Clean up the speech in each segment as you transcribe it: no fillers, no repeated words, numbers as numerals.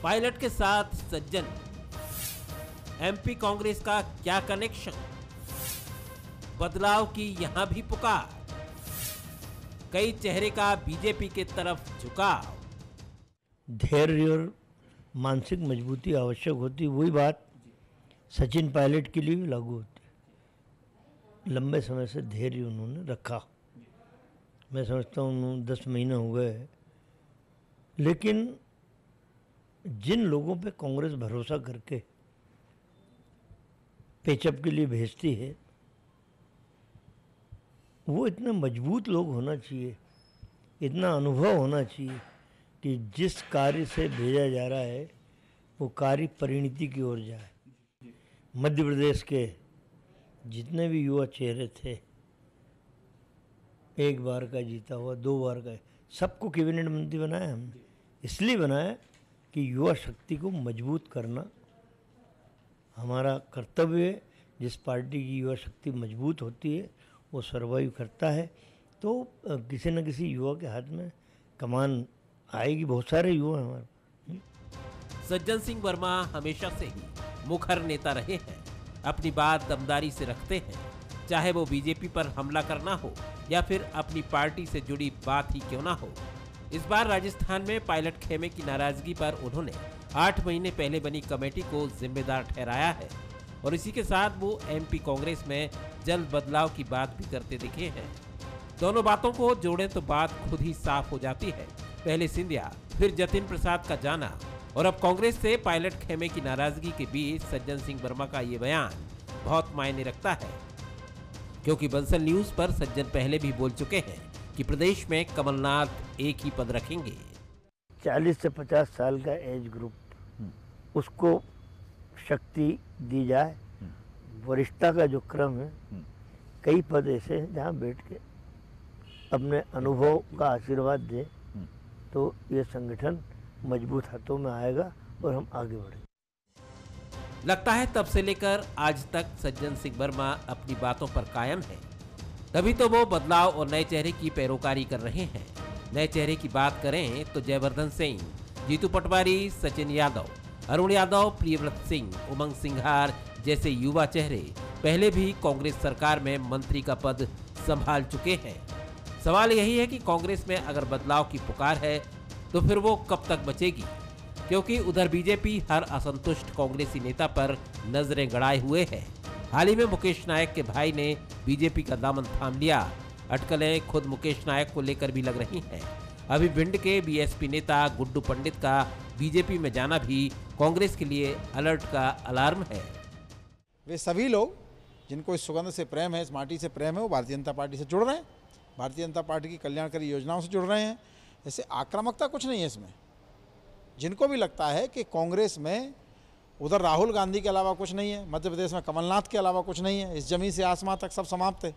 Pilot के साथ सज्जन, MP Congress का क्या कनेक्शन, बदलाव की यहां भी पुकार, कई चेहरे का बीजेपी के तरफ झुकाव। धैर्य और मानसिक मजबूती आवश्यक होती, वही बात सचिन पायलट के लिए भी लागू होती है। लंबे समय से धैर्य उन्होंने रखा, मैं समझता हूँ 10 महीने हो गए, लेकिन जिन लोगों पे कांग्रेस भरोसा करके पेचअप के लिए भेजती है, वो इतने मजबूत लोग होना चाहिए, इतना अनुभव होना चाहिए कि जिस कार्य से भेजा जा रहा है वो कार्य परिणति की ओर जाए। मध्य प्रदेश के जितने भी युवा चेहरे थे, एक बार का जीता हुआ, 2 बार का, सबको कैबिनेट मंत्री बनाया हमने। इसलिए बनाया कि युवा शक्ति को मजबूत करना हमारा कर्तव्य है। जिस पार्टी की युवा शक्ति मजबूत होती है वो सर्वाइव करता है, तो किसी न किसी युवा के हाथ में कमान आएगी। बहुत सारे युवा हैं हमारे। सज्जन सिंह वर्मा हमेशा से ही मुखर नेता रहे हैं, अपनी बात दमदारी से रखते हैं, चाहे वो बीजेपी पर हमला करना हो या फिर अपनी पार्टी से जुड़ी बात ही क्यों ना हो। इस बार राजस्थान में पायलट खेमे की नाराजगी पर उन्होंने 8 महीने पहले बनी कमेटी को जिम्मेदार ठहराया है और इसी के साथ वो एमपी कांग्रेस में जल्द बदलाव की बात भी करते दिखे हैं। दोनों बातों को जोड़ें तो बात खुद ही साफ हो जाती है। पहले सिंधिया, फिर जतिन प्रसाद का जाना और अब कांग्रेस से पायलट खेमे की नाराजगी के बीच सज्जन सिंह वर्मा का ये बयान बहुत मायने रखता है, क्योंकि बंसल न्यूज पर सज्जन पहले भी बोल चुके हैं कि प्रदेश में कमलनाथ एक ही पद रखेंगे। 40 से 50 साल का एज ग्रुप, उसको शक्ति दी जाए। वरिष्ठता का जो क्रम है, कई पद ऐसे हैं जहाँ बैठ के अपने अनुभव का आशीर्वाद दे, तो ये संगठन मजबूत हाथों में आएगा और हम आगे बढ़ेंगे। लगता है तब से लेकर आज तक सज्जन सिंह वर्मा अपनी बातों पर कायम है, तभी तो वो बदलाव और नए चेहरे की पैरोकारी कर रहे हैं। नए चेहरे की बात करें तो जयवर्धन सिंह, जीतू पटवारी, सचिन यादव, अरुण यादव, प्रियव्रत सिंह, उमंग सिंघार जैसे युवा चेहरे पहले भी कांग्रेस सरकार में मंत्री का पद संभाल चुके हैं। सवाल यही है कि कांग्रेस में अगर बदलाव की पुकार है तो फिर वो कब तक बचेगी, क्योंकि उधर बीजेपी हर असंतुष्ट कांग्रेसी नेता पर नजरें गड़ाए हुए है। हाल ही में मुकेश नायक के भाई ने बीजेपी का दामन थाम लिया। अटकलें खुद मुकेश नायक को लेकर भी लग रही हैं। अभी भिंड के बीएसपी नेता गुड्डू पंडित का बीजेपी में जाना भी कांग्रेस के लिए अलर्ट का अलार्म है। वे सभी लोग जिनको इस सुगंध से प्रेम है, इस माटी से प्रेम है, वो भारतीय जनता पार्टी से जुड़ रहे हैं, भारतीय जनता पार्टी की कल्याणकारी योजनाओं से जुड़ रहे हैं। ऐसे आक्रामकता कुछ नहीं है इसमें। जिनको भी लगता है कि कांग्रेस में उधर राहुल गांधी के अलावा कुछ नहीं है, मध्य प्रदेश में कमलनाथ के अलावा कुछ नहीं है, इस जमीन से आसमां तक सब समाप्त है,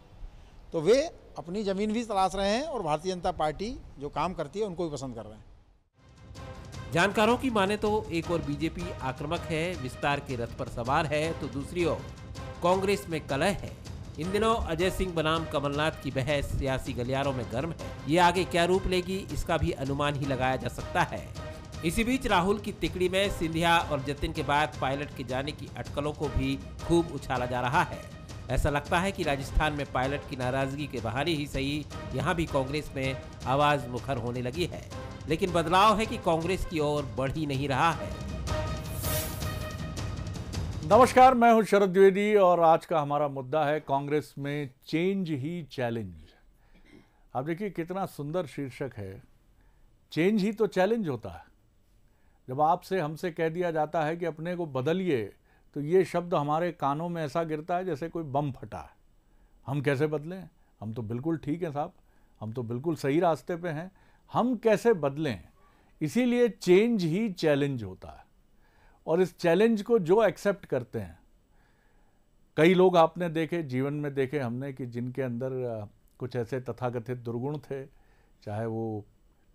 तो वे अपनी ज़मीन भी तलाश रहे हैं और भारतीय जनता पार्टी जो काम करती है उनको भी पसंद कर रहे हैं। जानकारों की माने तो एक और बीजेपी आक्रामक है, विस्तार के रथ पर सवार है, तो दूसरी ओर कांग्रेस में कलह है। इन दिनों अजय सिंह बनाम कमलनाथ की बहस सियासी गलियारों में गर्म है। ये आगे क्या रूप लेगी इसका भी अनुमान ही लगाया जा सकता है। इसी बीच राहुल की तिकड़ी में सिंधिया और जतिन के बाद पायलट के जाने की अटकलों को भी खूब उछाला जा रहा है। ऐसा लगता है कि राजस्थान में पायलट की नाराजगी के बहाने ही सही, यहाँ भी कांग्रेस में आवाज मुखर होने लगी है, लेकिन बदलाव है कि कांग्रेस की ओर बढ़ ही नहीं रहा है। नमस्कार, मैं हूं शरद द्विवेदी और आज का हमारा मुद्दा है कांग्रेस में चेंज ही चैलेंज। आप देखिए कितना सुंदर शीर्षक है, चेंज ही तो चैलेंज होता है। जब आपसे हमसे कह दिया जाता है कि अपने को बदलिए, तो ये शब्द हमारे कानों में ऐसा गिरता है जैसे कोई बम फटा है। हम कैसे बदलें? हम तो बिल्कुल ठीक हैं साहब, हम तो बिल्कुल सही रास्ते पे हैं, हम कैसे बदलें? इसीलिए चेंज ही चैलेंज होता है। और इस चैलेंज को जो एक्सेप्ट करते हैं, कई लोग आपने देखे, जीवन में देखे हमने, कि जिनके अंदर कुछ ऐसे तथाकथित दुर्गुण थे, चाहे वो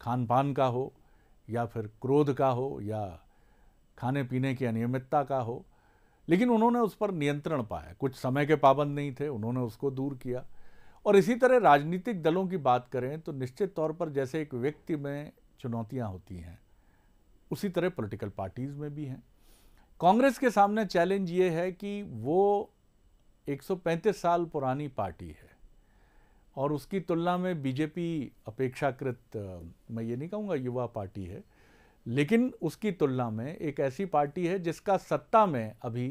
खान पान का हो या फिर क्रोध का हो या खाने पीने की अनियमितता का हो, लेकिन उन्होंने उस पर नियंत्रण पाया। कुछ समय के पाबंद नहीं थे, उन्होंने उसको दूर किया। और इसी तरह राजनीतिक दलों की बात करें तो निश्चित तौर पर जैसे एक व्यक्ति में चुनौतियां होती हैं, उसी तरह पॉलिटिकल पार्टीज़ में भी हैं। कांग्रेस के सामने चैलेंज ये है कि वो 135 साल पुरानी पार्टी है और उसकी तुलना में बीजेपी अपेक्षाकृत, मैं ये नहीं कहूँगा युवा पार्टी है, लेकिन उसकी तुलना में एक ऐसी पार्टी है जिसका सत्ता में अभी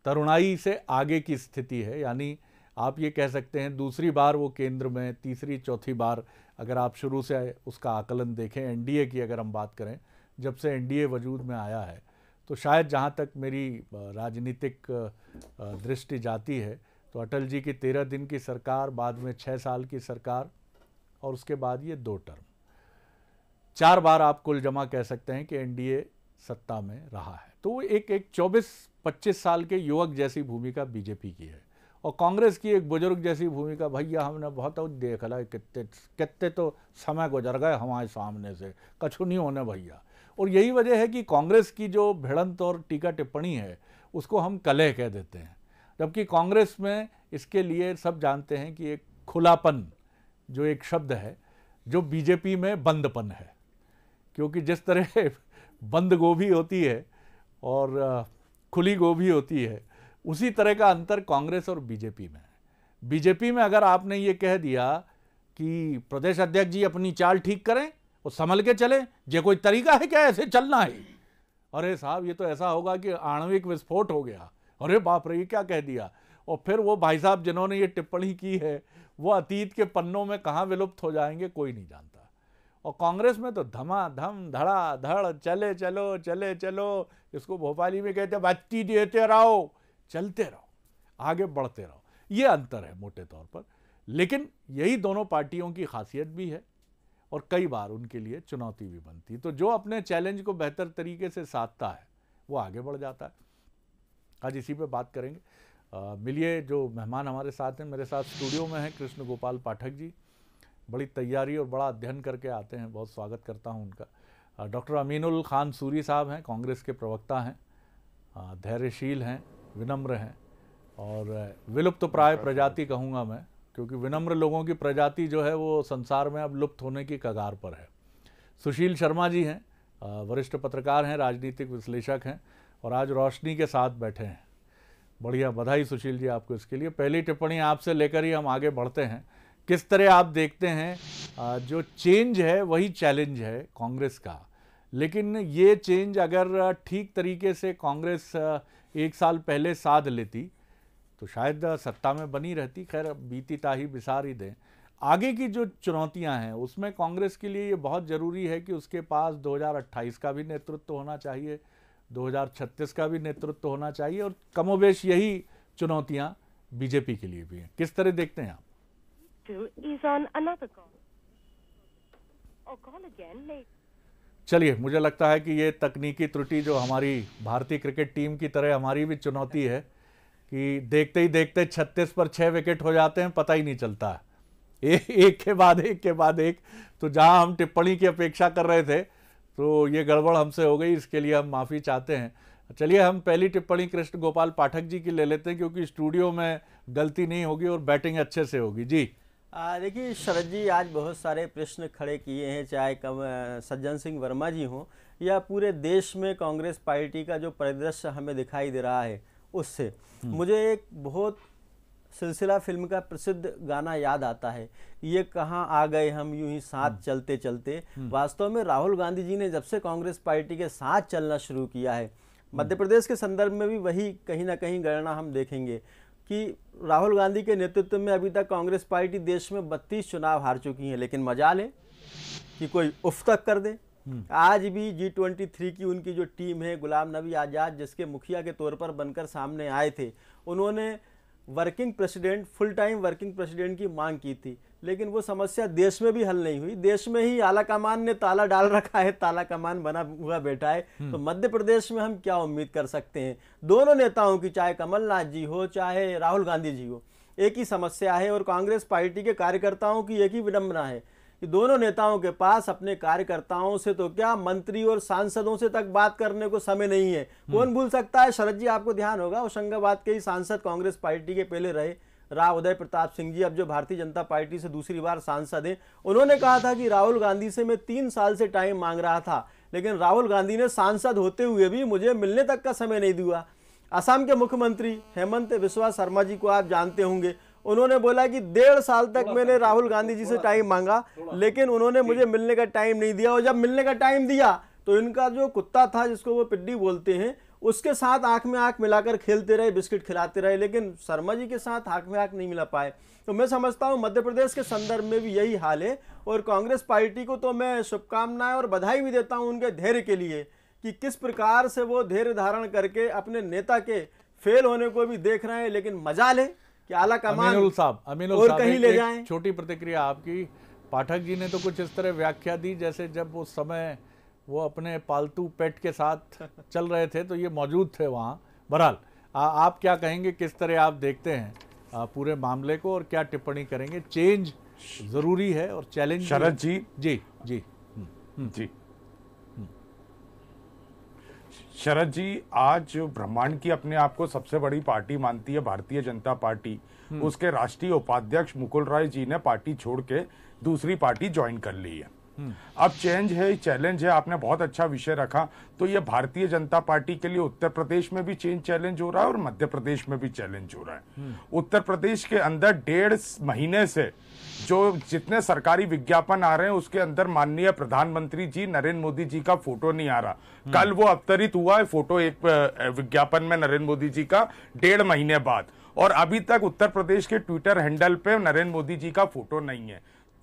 तरुणाई से आगे की स्थिति है। यानी आप ये कह सकते हैं दूसरी बार वो केंद्र में, तीसरी चौथी बार, अगर आप शुरू से उसका आकलन देखें, एनडीए की अगर हम बात करें, जब से एनडीए वजूद में आया है, तो शायद जहाँ तक मेरी राजनीतिक दृष्टि जाती है तो अटल जी की 13 दिन की सरकार, बाद में 6 साल की सरकार और उसके बाद ये 2 टर्म, 4 बार आप कुल जमा कह सकते हैं कि एनडीए सत्ता में रहा है। तो एक 24-25 साल के युवक जैसी भूमिका बीजेपी की है और कांग्रेस की एक बुजुर्ग जैसी भूमिका, भैया हमने बहुत देख ला, कितने तो समय गुजर गए हमारे सामने से, कछु नहीं होने भैया। और यही वजह है कि कांग्रेस की जो भिड़ंत और टीका टिप्पणी है उसको हम कलह कह देते हैं, जबकि कांग्रेस में इसके लिए सब जानते हैं कि एक खुलापन जो एक शब्द है, जो बीजेपी में बंदपन है। क्योंकि जिस तरह बंद गोभी होती है और खुली गोभी होती है, उसी तरह का अंतर कांग्रेस और बीजेपी में है। बीजेपी में अगर आपने ये कह दिया कि प्रदेश अध्यक्ष जी अपनी चाल ठीक करें और संभल के चले, जे कोई तरीका है क्या ऐसे चलना है? अरे साहब ये तो ऐसा होगा कि आणविक विस्फोट हो गया, अरे बाप रे ये क्या कह दिया। और फिर वो भाई साहब जिन्होंने ये टिप्पणी की है वो अतीत के पन्नों में कहाँ विलुप्त हो जाएंगे कोई नहीं जानता। और कांग्रेस में तो धमाधम धड़ा धड़ चले चलो चले चलो, इसको भोपाली में कहते हैं बत्ती देते रहो, चलते रहो, आगे बढ़ते रहो। ये अंतर है मोटे तौर पर, लेकिन यही दोनों पार्टियों की खासियत भी है और कई बार उनके लिए चुनौती भी बनती। तो जो अपने चैलेंज को बेहतर तरीके से साधता है वो आगे बढ़ जाता है। आज इसी पे बात करेंगे। मिलिए जो मेहमान हमारे साथ हैं, मेरे साथ स्टूडियो में हैं कृष्ण गोपाल पाठक जी, बड़ी तैयारी और बड़ा अध्ययन करके आते हैं, बहुत स्वागत करता हूं उनका। डॉक्टर अमीनुल खान सूरी साहब हैं, कांग्रेस के प्रवक्ता हैं, धैर्यशील हैं, विनम्र हैं और विलुप्त प्राय प्रजाति कहूँगा मैं, क्योंकि विनम्र लोगों की प्रजाति जो है वो संसार में अब लुप्त होने की कगार पर है। सुशील शर्मा जी हैं, वरिष्ठ पत्रकार हैं, राजनीतिक विश्लेषक हैं और आज रोशनी के साथ बैठे हैं। बढ़िया, बधाई सुशील जी आपको इसके लिए। पहली टिप्पणी आपसे लेकर ही हम आगे बढ़ते हैं। किस तरह आप देखते हैं जो चेंज है वही चैलेंज है कांग्रेस का, लेकिन ये चेंज अगर ठीक तरीके से कांग्रेस 1 साल पहले साध लेती तो शायद सत्ता में बनी रहती। खैर बीती ताही बिसार ही दें। आगे की जो चुनौतियां हैं उसमें कांग्रेस के लिए ये बहुत ज़रूरी है कि उसके पास 2028 का भी नेतृत्व होना चाहिए, 2036 का भी नेतृत्व होना चाहिए और कमोबेश यही चुनौतियां बीजेपी के लिए भी हैं। किस तरह देखते हैं आप? चलिए, मुझे लगता है कि ये तकनीकी त्रुटि जो हमारी भारतीय क्रिकेट टीम की तरह हमारी भी चुनौती है कि देखते ही देखते 36 पर 6 विकेट हो जाते हैं, पता ही नहीं चलता है, एक के बाद एक। तो जहां हम टिप्पणी की अपेक्षा कर रहे थे तो ये गड़बड़ हमसे हो गई, इसके लिए हम माफ़ी चाहते हैं। चलिए हम पहली टिप्पणी कृष्ण गोपाल पाठक जी की ले लेते हैं, क्योंकि स्टूडियो में गलती नहीं होगी और बैटिंग अच्छे से होगी। जी देखिए शरद जी, आज बहुत सारे प्रश्न खड़े किए हैं, चाहे सज्जन सिंह वर्मा जी हों या पूरे देश में कांग्रेस पार्टी का जो परिदृश्य हमें दिखाई दे रहा है उससे मुझे एक बहुत सिलसिला फिल्म का प्रसिद्ध गाना याद आता है, ये कहाँ आ गए हम यूं ही साथ चलते चलते। वास्तव में राहुल गांधी जी ने जब से कांग्रेस पार्टी के साथ चलना शुरू किया है, मध्य प्रदेश के संदर्भ में भी वही कहीं ना कहीं गणना हम देखेंगे कि राहुल गांधी के नेतृत्व में अभी तक कांग्रेस पार्टी देश में 32 चुनाव हार चुकी है, लेकिन मजाल है कि कोई उफ तक कर दे। आज भी G23 की उनकी जो टीम है, गुलाम नबी आज़ाद जिसके मुखिया के तौर पर बनकर सामने आए थे, उन्होंने working president, full time working president की मांग की थी, लेकिन वो समस्या देश में भी हल नहीं हुई। देश में ही आला कमान ने ताला डाल रखा है, ताला कमान बना हुआ बैठा है। तो मध्य प्रदेश में हम क्या उम्मीद कर सकते हैं? दोनों नेताओं की, चाहे कमलनाथ जी हो चाहे राहुल गांधी जी हो, एक ही समस्या है और कांग्रेस पार्टी के कार्यकर्ताओं की एक ही विडंबना है कि दोनों नेताओं के पास अपने कार्यकर्ताओं से तो क्या, मंत्री और सांसदों से तक बात करने को समय नहीं है। कौन भूल सकता है शरद जी, आपको ध्यान होगा होशंगाबाद के ही सांसद कांग्रेस पार्टी के पहले रहे राव उदय प्रताप सिंह जी, अब जो भारतीय जनता पार्टी से दूसरी बार सांसद हैं, उन्होंने कहा था कि राहुल गांधी से मैं 3 साल से टाइम मांग रहा था, लेकिन राहुल गांधी ने सांसद होते हुए भी मुझे मिलने तक का समय नहीं दिया। असम के मुख्यमंत्री हेमंत बिस्वा शर्मा जी को आप जानते होंगे, उन्होंने बोला कि 1.5 साल तक मैंने राहुल गांधी जी से टाइम मांगा, लेकिन उन्होंने मुझे मिलने का टाइम नहीं दिया। और जब मिलने का टाइम दिया तो इनका जो कुत्ता था, जिसको वो पिड्डी बोलते हैं, उसके साथ आंख में आंख मिलाकर खेलते रहे, बिस्किट खिलाते रहे, लेकिन शर्मा जी के साथ आंख में आंख नहीं मिला पाए। तो मैं समझता हूं मध्य प्रदेश के संदर्भ में भी यही हाल है। और कांग्रेस पार्टी को तो मैं शुभकामनाएं और बधाई भी देता हूं उनके धैर्य के लिए, कि किस प्रकार से वो धैर्य धारण करके अपने नेता के फेल होने को भी देख रहे हैं, लेकिन मजाल है कि आला कमान अमीनुल साहब और कहीं ले जाएं। छोटी प्रतिक्रिया आपकी। पाठक जी ने तो कुछ इस तरह व्याख्या दी जैसे जब उस समय वो अपने पालतू पेट के साथ चल रहे थे तो ये मौजूद थे वहाँ। बहरहाल आप क्या कहेंगे, किस तरह आप देखते हैं पूरे मामले को और क्या टिप्पणी करेंगे? चेंज जरूरी है और चैलेंज। शरद जी जी जी जी शरद जी, आज ब्रह्मांड की अपने आप को सबसे बड़ी पार्टी मानती है भारतीय जनता पार्टी, उसके राष्ट्रीय उपाध्यक्ष मुकुल रॉय जी ने पार्टी छोड़ के दूसरी पार्टी ज्वाइन कर ली है। अब चेंज है, चैलेंज है, आपने बहुत अच्छा विषय रखा। तो ये भारतीय जनता पार्टी के लिए उत्तर प्रदेश में भी चेंज चैलेंज हो रहा है और मध्य प्रदेश में भी चैलेंज हो रहा है। उत्तर प्रदेश के अंदर 1.5 महीने से जो जितने सरकारी विज्ञापन आ रहे हैं उसके अंदर माननीय प्रधानमंत्री जी नरेंद्र मोदी जी का फोटो नहीं आ रहा। कल वो अवतरित हुआ है फोटो एक विज्ञापन में नरेंद्र मोदी जी का 1.5 महीने बाद, और अभी तक उत्तर प्रदेश के ट्विटर हैंडल पे नरेंद्र मोदी जी का फोटो नहीं है।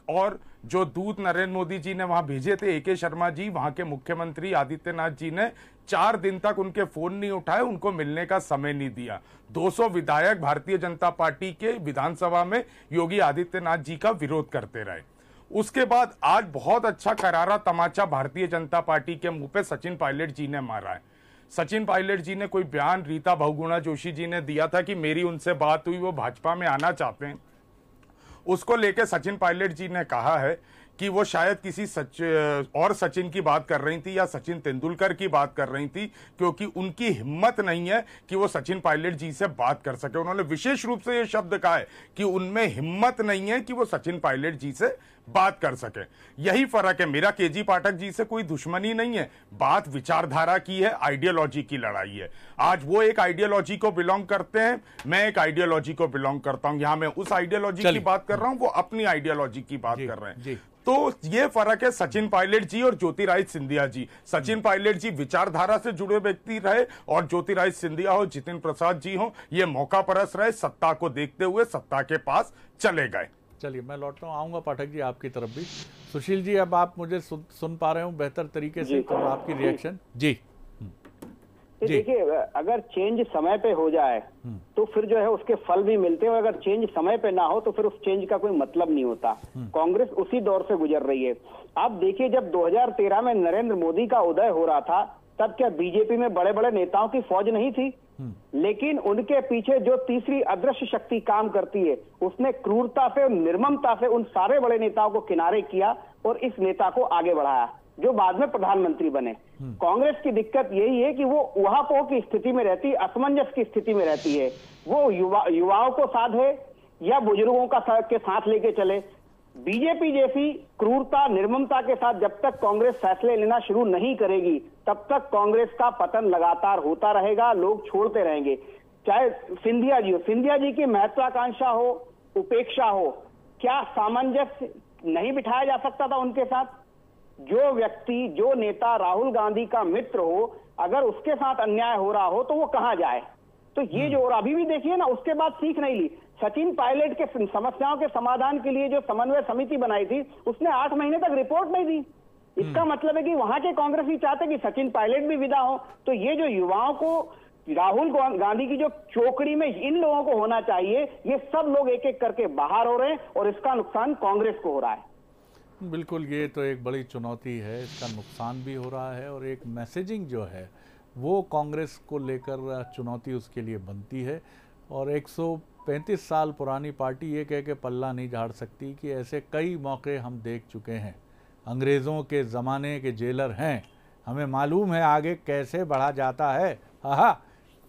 और जो दूत नरेंद्र मोदी जी ने वहां भेजे थे, ए के शर्मा जी, वहां के मुख्यमंत्री आदित्यनाथ जी ने 4 दिन तक उनके फोन नहीं उठाए, उनको मिलने का समय नहीं दिया। 200 विधायक भारतीय जनता पार्टी के विधानसभा में योगी आदित्यनाथ जी का विरोध करते रहे। उसके बाद आज बहुत अच्छा करारा तमाचा भारतीय जनता पार्टी के मुंह पे सचिन पायलट जी ने मारा है। सचिन पायलट जी ने कोई बयान रीता बहुगुणा जोशी जी ने दिया था कि मेरी उनसे बात हुई, वो भाजपा में आना चाहते हैं। उसको लेके सचिन पायलट जी ने कहा है कि वो शायद किसी और सचिन की बात कर रही थी या सचिन तेंदुलकर की बात कर रही थी, क्योंकि उनकी हिम्मत नहीं है कि वो सचिन पायलट जी से बात कर सके। उन्होंने विशेष रूप से ये शब्द कहा है कि उनमें हिम्मत नहीं है कि वो सचिन पायलट जी से बात कर सके। यही फर्क है। मेरा केजी पाठक जी से कोई दुश्मनी नहीं है, बात विचारधारा की है, आइडियोलॉजी की लड़ाई है। आज वो एक आइडियोलॉजी को बिलोंग करते हैं, मैं एक आइडियोलॉजी को बिलोंग करता हूं। यहां मैं उस आइडियोलॉजी की बात कर रहा हूं, वो अपनी आइडियोलॉजी की बात कर रहे हैं। तो ये फर्क है सचिन पायलट जी और ज्योतिरादित्य सिंधिया जी। सचिन पायलट जी विचारधारा से जुड़े व्यक्ति रहे और ज्योतिरादित्य सिंधिया हो, जितिन प्रसाद जी हो, ये मौका परस रहे, सत्ता को देखते हुए सत्ता के पास चले गए। चलिए मैं लौटता हूँ, आऊंगा पाठक जी आपकी तरफ भी। सुशील जी, अब आप मुझे सुन पा रहे हो बेहतर तरीके से, तो आपकी रिएक्शन जी। देखिए, अगर चेंज समय पे हो जाए तो फिर जो है उसके फल भी मिलते हैं, और अगर चेंज समय पे ना हो तो फिर उस चेंज का कोई मतलब नहीं होता। कांग्रेस उसी दौर से गुजर रही है। आप देखिए, जब 2013 में नरेंद्र मोदी का उदय हो रहा था, तब क्या बीजेपी में बड़े बड़े नेताओं की फौज नहीं थी? लेकिन उनके पीछे जो तीसरी अदृश्य शक्ति काम करती है, उसने क्रूरता से और निर्ममता से उन सारे बड़े नेताओं को किनारे किया और इस नेता को आगे बढ़ाया, जो बाद में प्रधानमंत्री बने। कांग्रेस की दिक्कत यही है कि वो उहापोह की स्थिति में रहती है, असमंजस की स्थिति में रहती है। वो युवाओं को साथ है या बुजुर्गों के साथ लेके चले। बीजेपी जैसी क्रूरता निर्ममता के साथ जब तक कांग्रेस फैसले लेना शुरू नहीं करेगी, तब तक कांग्रेस का पतन लगातार होता रहेगा, लोग छोड़ते रहेंगे। चाहे सिंधिया जी हो, सिंधिया जी की महत्वाकांक्षा हो, उपेक्षा हो, क्या सामंजस्य नहीं बिठाया जा सकता था उनके साथ? जो व्यक्ति, जो नेता राहुल गांधी का मित्र हो, अगर उसके साथ अन्याय हो रहा हो तो वो कहां जाए? तो ये जो, और अभी भी देखिए ना, उसके बाद सीख नहीं ली। सचिन पायलट के समस्याओं के समाधान के लिए जो समन्वय समिति बनाई थी, उसने 8 महीने तक रिपोर्ट नहीं दी। इसका मतलब है कि वहां के कांग्रेसी चाहते कि सचिन पायलट भी विदा हो। तो ये जो युवाओं को राहुल गांधी की जो चोकड़ी में इन लोगों को होना चाहिए, ये सब लोग एक एक करके बाहर हो रहे हैं और इसका नुकसान कांग्रेस को हो रहा है। बिल्कुल, ये तो एक बड़ी चुनौती है, इसका नुकसान भी हो रहा है और एक मैसेजिंग जो है वो कांग्रेस को लेकर चुनौती उसके लिए बनती है। और 135 साल पुरानी पार्टी ये कह के पल्ला नहीं झाड़ सकती कि ऐसे कई मौके हम देख चुके हैं। अंग्रेज़ों के ज़माने के जेलर हैं, हमें मालूम है आगे कैसे बढ़ा जाता है।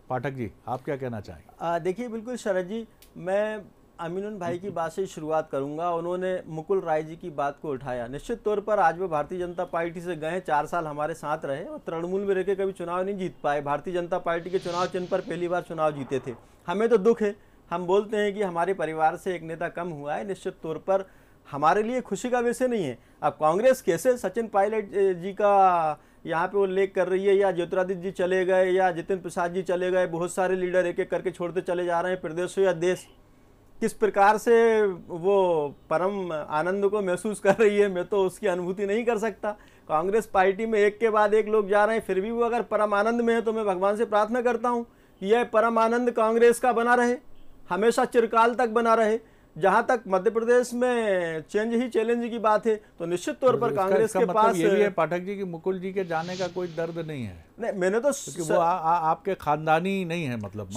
पाठक जी, आप क्या कहना चाहेंगे? देखिए, बिल्कुल शरद जी, मैं अमीनुल भाई की बात से शुरुआत करूंगा। उन्होंने मुकुल राय जी की बात को उठाया। निश्चित तौर पर आज वो भारतीय जनता पार्टी से गए, 4 साल हमारे साथ रहे और तृणमूल में रहकर कभी चुनाव नहीं जीत पाए। भारतीय जनता पार्टी के चुनाव चिन्ह पर पहली बार चुनाव जीते थे। हमें तो दुख है, हम बोलते हैं कि हमारे परिवार से एक नेता कम हुआ है। निश्चित तौर पर हमारे लिए खुशी का विषय नहीं है। अब कांग्रेस कैसे सचिन पायलट जी का यहाँ पे उल्लेख कर रही है, या ज्योतिरादित्य जी चले गए, या जितिन प्रसाद जी चले गए, बहुत सारे लीडर एक एक करके छोड़ते चले जा रहे हैं प्रदेशों या देश, किस प्रकार से वो परम आनंद को महसूस कर रही है, मैं तो उसकी अनुभूति नहीं कर सकता। कांग्रेस पार्टी में एक के बाद एक लोग जा रहे हैं, फिर भी वो अगर परम आनंद में है तो मैं भगवान से प्रार्थना करता हूँ कि यह परम आनंद कांग्रेस का बना रहे, हमेशा चिरकाल तक बना रहे। जहां तक मध्य प्रदेश में चेंज ही चैलेंज की बात है तो निश्चित तौर पर कांग्रेस के पास ये भी है पाठक जी कि मुकुल जी के जाने का कोई दर्द नहीं है। नहीं, मैंने तो वो आपके खानदानी नहीं है, मतलब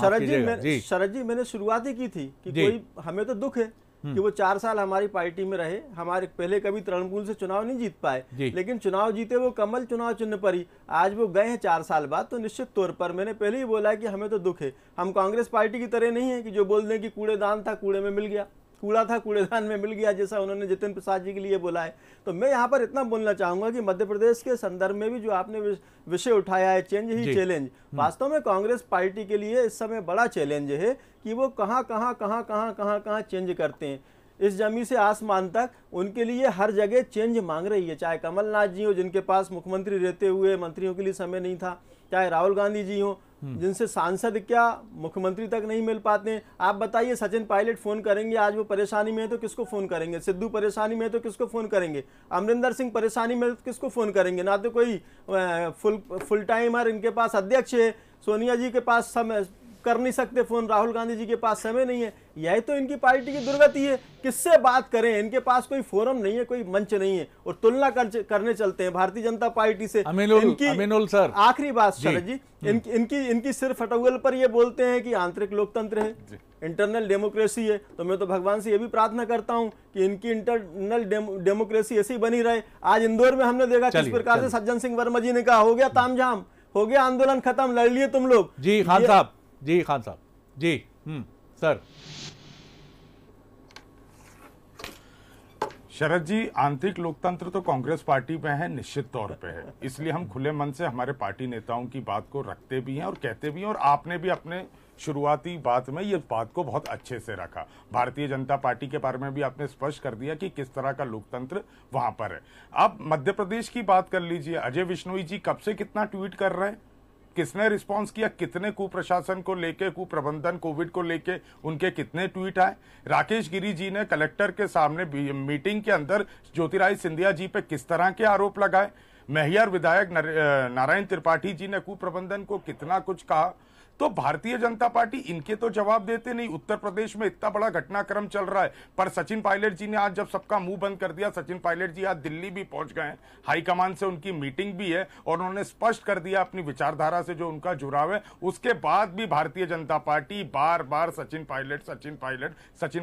शरद जी मैंने शुरुआत ही की थी कि कोई हमें तो दुख है कि वो 4 साल हमारी पार्टी में रहे। हमारे पहले कभी तृणमूल से चुनाव नहीं जीत पाए, लेकिन चुनाव जीते वो कमल चुनाव चिन्ह पर ही। आज वो गए हैं 4 साल बाद, तो निश्चित तौर पर मैंने पहले ही बोला कि हमें तो दुख है। हम कांग्रेस पार्टी की तरह नहीं है कि जो बोल दें कि कूड़ेदान था कूड़े में मिल गया, कूड़ा था कूड़ेदान में मिल गया, जैसा उन्होंने जितिन प्रसाद जी के लिए बोला है। तो मैं यहाँ पर इतना बोलना चाहूंगा कि मध्य प्रदेश के संदर्भ में भी जो आपने विषय उठाया है, चेंज ही चैलेंज, वास्तव में कांग्रेस पार्टी के लिए इस समय बड़ा चैलेंज है कि वो कहाँ चेंज करते हैं। इस जमी से आसमान तक उनके लिए हर जगह चेंज मांग रही है, चाहे कमलनाथ जी हो जिनके पास मुख्यमंत्री रहते हुए मंत्रियों के लिए समय नहीं था, चाहे राहुल गांधी जी हो जिनसे सांसद क्या मुख्यमंत्री तक नहीं मिल पाते हैं। आप बताइए, सचिन पायलट फोन करेंगे, आज वो परेशानी में है तो किसको फोन करेंगे? सिद्धू परेशानी में है तो किसको फोन करेंगे? अमरिंदर सिंह परेशानी में है तो किसको फोन करेंगे? ना तो कोई फुल टाइमर इनके पास अध्यक्ष है, सोनिया जी के पास समय कर नहीं सकते फोन, राहुल गांधी जी के पास समय नहीं है। यही तो इनकी पार्टी की दुर्गति है। किससे बात करें? इनके पास कोई फोरम नहीं है, कोई मंच नहीं है, और तुलना करने चलते हैं भारतीय जनता पार्टी से। अमीनुल सर, आखिरी बात शरद जी, इनकी सिर्फ हटौल पर ये बोलते हैं कि आंतरिक लोकतंत्र है, इंटरनल डेमोक्रेसी है। तो मैं तो भगवान से ये भी प्रार्थना करता हूं कि इनकी इंटरनल डेमोक्रेसी ऐसी बनी रहे। आज इंदौर में हमने देखा किस प्रकार से सज्जन सिंह वर्मा जी ने कहा, हो गया तामझाम, हो गया आंदोलन खत्म, लड़ लिए तुम लोग। जी खान साहब जी सर। शरद जी, आंतरिक लोकतंत्र तो कांग्रेस पार्टी में है, निश्चित तौर पे है। इसलिए हम खुले मन से हमारे पार्टी नेताओं की बात को रखते भी हैं और कहते भी हैं, और आपने भी अपने शुरुआती बात में ये बात को बहुत अच्छे से रखा। भारतीय जनता पार्टी के बारे में भी आपने स्पष्ट कर दिया कि किस तरह का लोकतंत्र वहां पर है। अब मध्य प्रदेश की बात कर लीजिए। अजय विश्नोई जी कब से कितना ट्वीट कर रहे हैं, किसने रिस्पांस किया, कितने कुप्रशासन को लेके, कुप्रबंधन, कोविड को लेके उनके कितने ट्वीट आए। राकेश गिरी जी ने कलेक्टर के सामने मीटिंग के अंदर ज्योतिरादित्य सिंधिया जी पे किस तरह के आरोप लगाए। मैहर विधायक नारायण त्रिपाठी जी ने कुप्रबंधन को कितना कुछ कहा। तो भारतीय जनता पार्टी इनके तो जवाब देते नहीं। उत्तर प्रदेश में इतना बड़ा घटनाक्रम चल रहा है, पर सचिन पायलट जी ने आज जब सबका मुंह बंद कर दिया, सचिन पायलट जी आज दिल्ली भी पहुंच गए हैं, हाईकमान से उनकी मीटिंग भी है और उन्होंने स्पष्ट कर दिया अपनी विचारधारा से जो उनका जुड़ाव है। उसके बाद भी भारतीय जनता पार्टी बार बार सचिन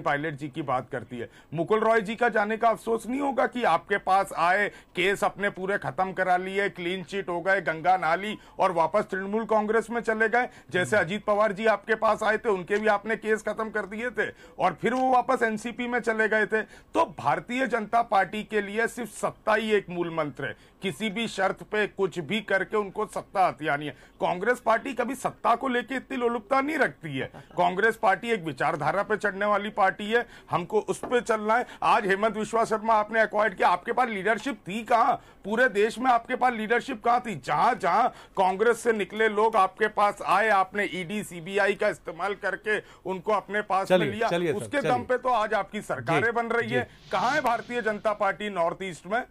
पायलट जी की बात करती है। मुकुल रॉय जी का जाने का अफसोस नहीं होगा कि आपके पास आए, केस अपने पूरे खत्म करा लिए, क्लीन चिट हो गए, गंगा नाली, और वापस तृणमूल कांग्रेस में चले गए। जैसे अजीत पवार जी आपके पास आए थे, उनके भी आपने केस खत्म कर दिए थे और फिर वो वापस एनसीपी में चले गए थे। तो भारतीय जनता पार्टी के लिए सिर्फ सत्ता ही एक मूल मंत्र है। किसी भी शर्त पे कुछ भी करके उनको सत्ता हथियानी है। कांग्रेस पार्टी कभी सत्ता को लेकर इतनी लोलुपता नहीं रखती है। कांग्रेस पार्टी एक विचारधारा पे चढ़ने वाली पार्टी है, हमको उस पे चलना है। आज हेमंत विश्वा शर्मा आपने एक्वायर्ड किया, आपके पास लीडरशिप थी कहां? पूरे देश में आपके पास लीडरशिप कहां थी? जहां जहां कांग्रेस से निकले लोग आपके पास आए, आपने ईडी सीबीआई का इस्तेमाल करके उनको अपने पास में लिया। उसके दम पे तो आज आपकी सरकारें बन रही है। कहां है Bharatiya Janata party north east में?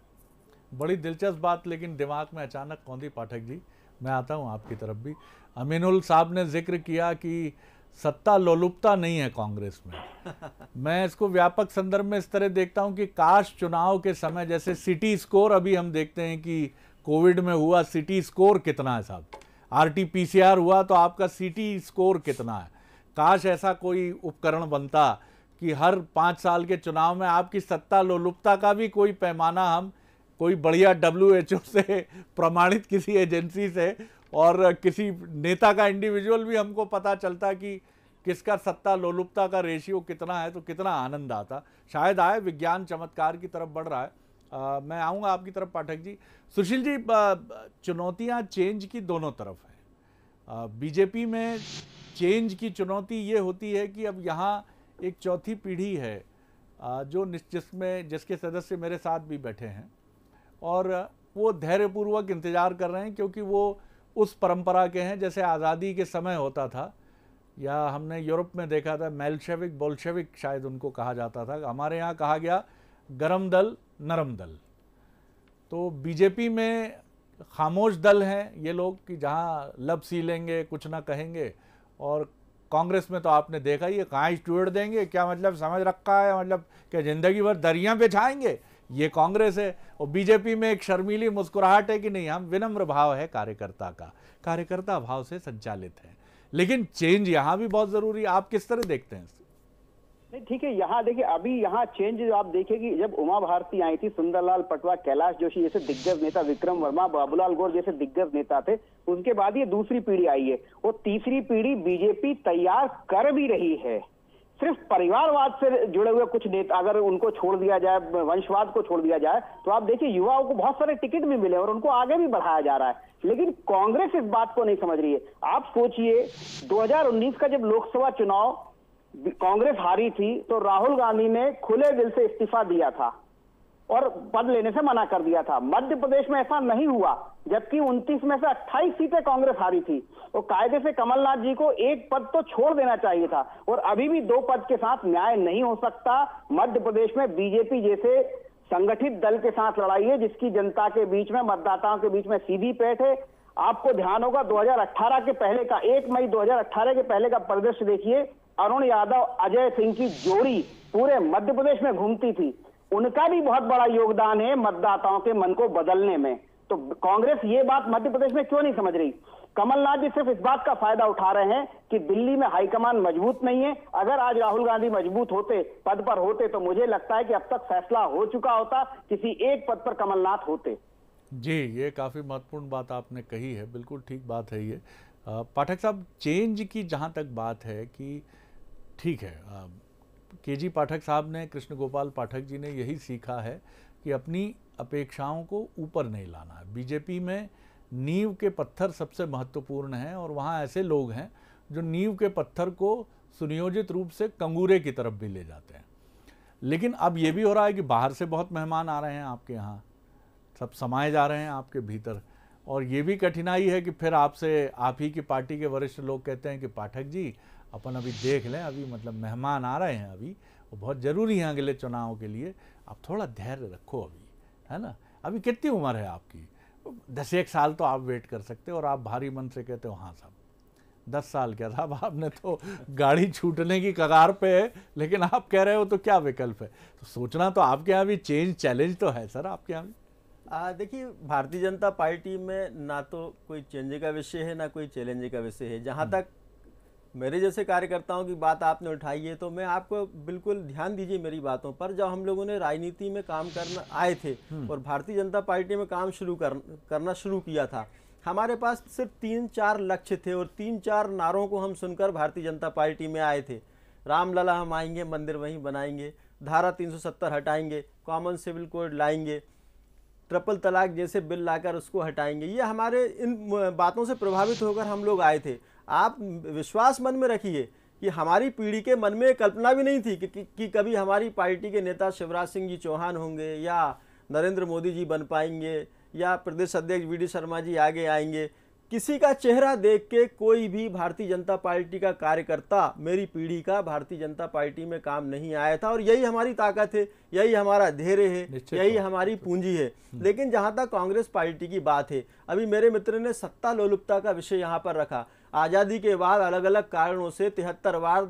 बड़ी दिलचस्प बात, लेकिन दिमाग में अचानक कौंधी पाठक जी, मैं आता हूं आपकी तरफ भी। अमीनुल साहब ने जिक्र किया कि सत्ता लोलुपता नहीं है कांग्रेस में। मैं इसको व्यापक संदर्भ में इस तरह देखता हूं कि काश चुनाव के समय, जैसे सिटी स्कोर अभी हम देखते हैं कि कोविड में हुआ, सिटी स्कोर कितना है साहब, RT-PCR हुआ तो आपका सिटी स्कोर कितना है। काश ऐसा कोई उपकरण बनता कि हर 5 साल के चुनाव में आपकी सत्ता लोलुपता का भी कोई पैमाना, हम कोई बढ़िया WHO से प्रमाणित किसी एजेंसी से और किसी नेता का इंडिविजुअल भी हमको पता चलता कि किसका सत्ता लोलुपता का रेशियो कितना है तो कितना आनंद आता। शायद आए, विज्ञान चमत्कार की तरफ बढ़ रहा है। मैं आऊँगा आपकी तरफ पाठक जी। सुशील जी, चुनौतियाँ चेंज की दोनों तरफ है। बीजेपी में चेंज की चुनौती ये होती है कि अब यहाँ एक चौथी पीढ़ी है जो जिसके सदस्य मेरे साथ भी बैठे हैं और वो धैर्यपूर्वक इंतजार कर रहे हैं, क्योंकि वो उस परंपरा के हैं जैसे आज़ादी के समय होता था, या हमने यूरोप में देखा था मेल्शेविक बोल्शेविक शायद उनको कहा जाता था। हमारे यहाँ कहा गया गरम दल नरम दल। तो बीजेपी में खामोश दल हैं ये लोग कि जहाँ लब सी लेंगे, कुछ ना कहेंगे, और कांग्रेस में तो आपने देखा ही है, कहाँ स्टूअर्ड देंगे, क्या मतलब समझ रखा है, मतलब क्या जिंदगी भर दरिया पे छाएंगे, ये कांग्रेस है। और बीजेपी में एक शर्मीली मुस्कुराहट है कि नहीं, हम विनम्र भाव है कार्यकर्ता का, कार्यकर्ता भाव से संचालित है। लेकिन चेंज यहाँ भी बहुत जरूरी है, आप किस तरह देखते हैं? नहीं ठीक है, यहाँ देखिए अभी यहाँ चेंज जो आप देखेगी, जब उमा भारती आई थी, सुंदरलाल पटवा, कैलाश जोशी जैसे दिग्गज नेता, विक्रम वर्मा, बाबूलाल गौर जैसे दिग्गज नेता थे, उनके बाद ये दूसरी पीढ़ी आई है। वो तीसरी पीढ़ी बीजेपी तैयार कर भी रही है। सिर्फ परिवारवाद से जुड़े हुए कुछ नेता अगर उनको छोड़ दिया जाए, वंशवाद को छोड़ दिया जाए, तो आप देखिए युवाओं को बहुत सारे टिकट भी मिले और उनको आगे भी बढ़ाया जा रहा है। लेकिन कांग्रेस इस बात को नहीं समझ रही है। आप सोचिए 2019 का जब लोकसभा चुनाव कांग्रेस हारी थी तो राहुल गांधी ने खुले दिल से इस्तीफा दिया था और पद लेने से मना कर दिया था। मध्य प्रदेश में ऐसा नहीं हुआ, जबकि 29 में से 28 सीटें कांग्रेस हारी थी। और कायदे से कमलनाथ जी को एक पद तो छोड़ देना चाहिए था, और अभी भी 2 पद के साथ न्याय नहीं हो सकता। मध्य प्रदेश में बीजेपी जैसे संगठित दल के साथ लड़ाई है, जिसकी जनता के बीच में, मतदाताओं के बीच में सीधी पैठ है। आपको ध्यान होगा 2018 के पहले का, 1 मई 2018 के पहले का परिदृश्य देखिए। अरुण यादव, अजय सिंह की जोड़ी पूरे मध्य प्रदेश में घूमती थी। उनका भी बहुत बड़ा योगदान है मतदाताओं के मन को बदलने में। तो कांग्रेस ये बात मध्य प्रदेश में क्यों नहीं समझ रही? कमलनाथ जी सिर्फ इस बात का फायदा उठा रहे हैं कि दिल्ली में हाईकमान मजबूत नहीं है। अगर आज राहुल गांधी मजबूत होते, पद पर होते, तो मुझे लगता है कि अब तक फैसला हो चुका होता, किसी एक पद पर कमलनाथ होते। जी, ये काफ़ी महत्वपूर्ण बात आपने कही है, बिल्कुल ठीक बात है ये। पाठक साहब, चेंज की जहाँ तक बात है कि ठीक है, केजी पाठक साहब ने, कृष्ण गोपाल पाठक जी ने यही सीखा है कि अपनी अपेक्षाओं को ऊपर नहीं लाना है। बीजेपी में नींव के पत्थर सबसे महत्वपूर्ण हैं और वहाँ ऐसे लोग हैं जो नींव के पत्थर को सुनियोजित रूप से कंगूरे की तरफ भी ले जाते हैं। लेकिन अब ये भी हो रहा है कि बाहर से बहुत मेहमान आ रहे हैं आपके यहाँ, सब समाये जा रहे हैं आपके भीतर, और ये भी कठिनाई है कि फिर आपसे, आप ही की पार्टी के वरिष्ठ लोग कहते हैं कि पाठक जी अपन अभी देख लें, अभी मतलब मेहमान आ रहे हैं, अभी वो बहुत ज़रूरी हैं अगले चुनाव के लिए, आप थोड़ा धैर्य रखो अभी, है ना। अभी कितनी उम्र है आपकी? 10-1 साल तो आप वेट कर सकते हो, और आप भारी मन से कहते हो हाँ साहब 10 साल क्या साहब, आपने तो गाड़ी छूटने की कगार पे है, लेकिन आप कह रहे हो तो क्या विकल्प है? तो सोचना तो आपके यहाँ भी चेंज चैलेंज तो है सर आपके यहाँ भी। देखिए, भारतीय जनता पार्टी में ना तो कोई चेंज का विषय है, ना कोई चैलेंज का विषय है। जहाँ तक मेरे जैसे कार्यकर्ताओं की बात आपने उठाई है, तो मैं आपको बिल्कुल ध्यान दीजिए मेरी बातों पर। जब हम लोगों ने राजनीति में काम करना आए थे और भारतीय जनता पार्टी में काम करना शुरू किया था, हमारे पास सिर्फ 3-4 लक्ष्य थे और 3-4 नारों को हम सुनकर भारतीय जनता पार्टी में आए थे। रामलला हम आएंगे, मंदिर वहीं बनाएंगे, धारा 370 हटाएंगे, कॉमन सिविल कोड लाएंगे, ट्रिपल तलाक जैसे बिल लाकर उसको हटाएंगे। ये हमारे इन बातों से प्रभावित होकर हम लोग आए थे। आप विश्वास मन में रखिए कि हमारी पीढ़ी के मन में कल्पना भी नहीं थी कि कभी हमारी पार्टी के नेता शिवराज सिंह जी चौहान होंगे, या नरेंद्र मोदी जी बन पाएंगे, या प्रदेश अध्यक्ष वी डी शर्मा जी आगे आएंगे। किसी का चेहरा देख के कोई भी भारतीय जनता पार्टी का कार्यकर्ता मेरी पीढ़ी का भारतीय जनता पार्टी में काम नहीं आया था, और यही हमारी ताकत है, यही हमारा धैर्य है, यही हमारी पूंजी है। लेकिन जहां तक कांग्रेस पार्टी की बात है, अभी मेरे मित्र ने सत्ता लोलुपता का विषय यहां पर रखा। आज़ादी के बाद अलग अलग कारणों से 73 बार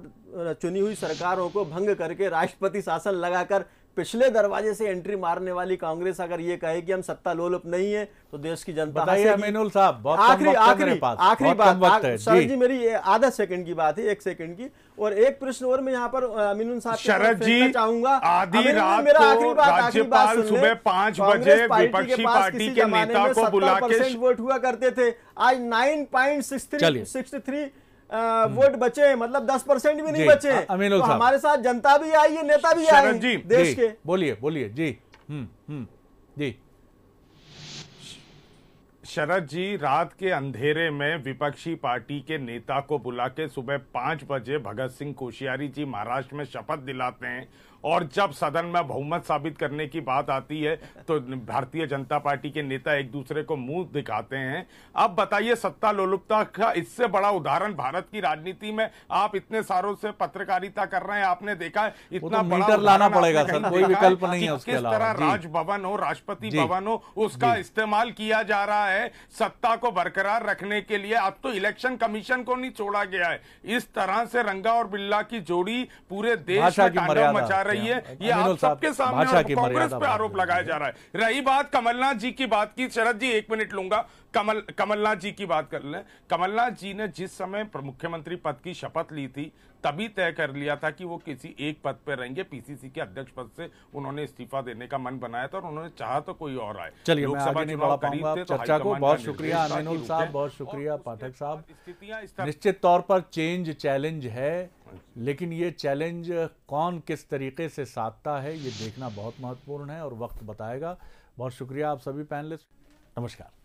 चुनी हुई सरकारों को भंग करके राष्ट्रपति शासन लगाकर पिछले दरवाजे से एंट्री मारने वाली कांग्रेस अगर ये कहे कि हम सत्ता लोलुप नहीं है, तो देश की जनता अमीनुल साहब, आखिरी बात सर जी, मेरी आधा सेकंड की बात है, 1 सेकंड की, और एक प्रश्न और मैं यहाँ पर अमीनुल साहब शरद जी चाहूंगा। आधी रात को राज्यपाल सुबह 5 बजे विपक्षी पार्टी के नेता को बुला के वोट हुआ करते थे, आज 9.63 वोट बचे, मतलब 10% भी नहीं जी, बचे। अमीनुल तो साहब। हमारे साथ जनता भी आई है, नेता भी आए शरद जी, देश जी, के। बोलिए बोलिए जी। जी शरद जी, रात के अंधेरे में विपक्षी पार्टी के नेता को बुला के सुबह 5 बजे भगत सिंह कोश्यारी जी महाराष्ट्र में शपथ दिलाते हैं, और जब सदन में बहुमत साबित करने की बात आती है तो भारतीय जनता पार्टी के नेता एक दूसरे को मुंह दिखाते हैं। अब बताइए, सत्ता लोलुपता का इससे बड़ा उदाहरण भारत की राजनीति में आप इतने सालों से पत्रकारिता कर रहे हैं, आपने देखा है इतना तो बड़ा मीटर लाना उदाहरण पड़ेगा आपने सर, कहीं कोई देखा विकल्प है नहीं कि है उसके किस अलावा। तरह जी। राजभवन हो, राष्ट्रपति जी। भवन हो, उसका जी। इस्तेमाल किया जा रहा है सत्ता को बरकरार रखने के लिए। अब तो इलेक्शन कमीशन को नहीं छोड़ा गया है। इस तरह से रंगा और बिल्ला की जोड़ी पूरे देश भाषा में की तांडव मर्यादा मचा रही है। ये अमीनुल आप सबके साहब, सामने भाषा की कांग्रेस मर्यादा पे आरोप बहुत लगाया जा रहा है। रही बात कमलनाथ जी की बात की, शरद जी 1 मिनट लूंगा, कमलनाथ जी की बात कर लें। कमलनाथ जी ने जिस समय मुख्यमंत्री पद की शपथ ली थी, तभी तय कर लिया था कि वो किसी एक पद पर रहेंगे। पीसीसी के अध्यक्ष पद से उन्होंने इस्तीफा देने का मन बनाया था, और उन्होंने चाहा तो कोई और आए। चलिए, मैं लोकसभा आगे नहीं चुनाव बढ़ा करीब पाऊंगा थे तो चर्चा को। हाईकमान बहुत का शुक्रिया निर्देश था अमीनुल कि साहब, रुकें, बहुत शुक्रिया और पाठक उसके साहब। बाद स्थितियां इस तरह निश्चित तौर पर चेंज चैलेंज है, लेकिन ये चैलेंज कौन किस तरीके से साधता है ये देखना बहुत महत्वपूर्ण है और वक्त बताएगा। बहुत शुक्रिया आप सभी पैनलिस्ट, नमस्कार।